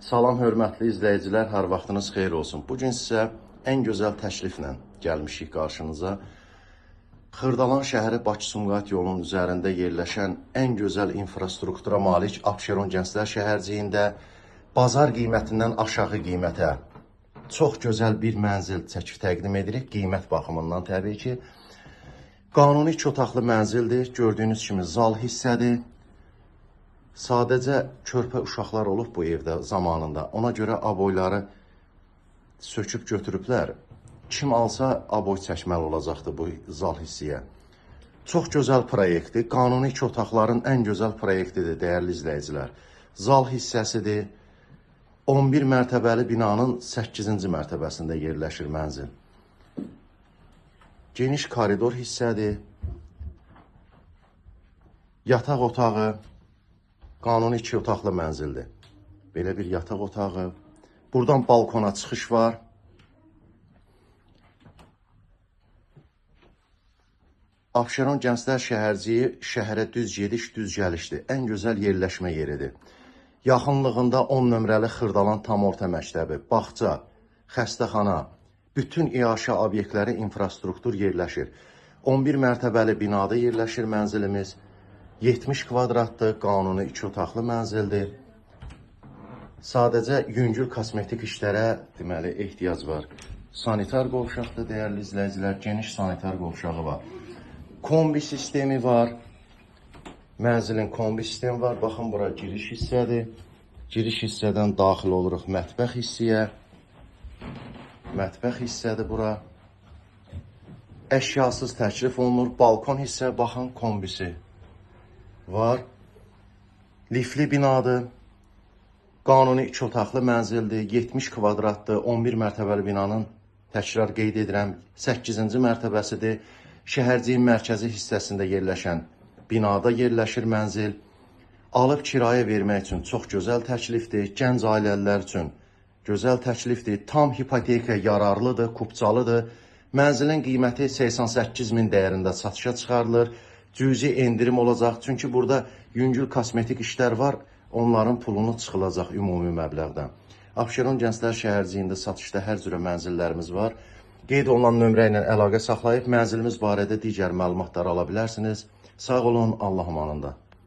Salam hörmətli izləyicilər, hər vaxtınız xeyir olsun. Bugün sizə ən gözəl təkliflə gəlmişik qarşınıza. Xırdalan şəhəri Bakı-Sumqayıt yolunun üzərində yerləşən ən gözəl infrastruktura malik Abşeron Gənclər şəhərciyində bazar qiymətindən aşağı qiymətə çox gözəl bir mənzil çəkib təqdim edirik. Qiymət baxımından təbii ki. Qanuni 2 otaqlı mənzildir. Gördüyünüz kimi zal hissədir. Sadəcə körpə uşaqlar olub bu evdə zamanında. Ona görə aboyları söküb götürüblər. Kim alsa aboy çəkməli olacaqdı bu zal hissiyə. Çox gözəl proyektdir. Qanuni 2 otaqların ən gözəl proyektidir, dəyərli izləyicilər. Zal hissəsidir. 11 mərtəbəli binanın 8-ci mərtəbəsində yerləşir mənzil. Geniş koridor hissədir. Yataq otağı. Qanuni 2 otaqlı mənzildir. Belə bir yataq otağı. Buradan balkona çıxış var. Abşeron Gənclər şəhərciyi şəhərə düz gediş, düz gəlişdir. Ən gözəl yerləşmə yeridir. Yaxınlığında 10 nömrəli Xırdalan tam orta məktəbi, bağça, xəstəxana, bütün iaşə obyektləri, infrastruktur yerləşir. 11 mərtəbəli binada yerləşir mənzilimiz. 70 kvadratdır, qanuni 2 otaqlı mənzildir. Sadəcə yüngül kosmetik işlərə deməli ehtiyac var. Sanitar qovşaqdır, dəyərli izləyicilər, geniş sanitar qovşağı var. Kombi sistemi var. Mənzilin kombi sistemi var. Baxın, bura giriş hissədir. Giriş hissədən daxil oluruq mətbəx hissəyə. Mətbəx hissədir bura. Əşyasız təklif olunur. Balkon hissə, baxın, kombisi var. Lifli binadır. Qanuni 2 otaqlı mənzildir. 70 kvadratdır. 11 mərtəbəli binanın, təkrar qeyd edirəm, 8-ci mərtəbəsidir. Şəhərciyin mərkəzi hissəsində yerləşən binada yerləşir mənzil. Alıb kirayə vermək üçün çox gözəl təklifdir. Gənc ailələr üçün gözəl təklifdir. Tam hipoteka yararlıdır, kupçalıdır. Mənzilin qiyməti 88.000 dəyərində satışa çıxarılır. Cüzi endirim olacaq. Çünki burada yüngül kosmetik işlər var. Onların pulunu çıxılacaq ümumi məbləğdən. Abşeron Gənclər şəhərciyində satışda hər cürə mənzillərimiz var. Qeyd olunan nömrə ilə əlaqə saxlayıb mənzilimiz barədə digər məlumatlar ala bilərsiniz. Sağ olun, Allah amanında.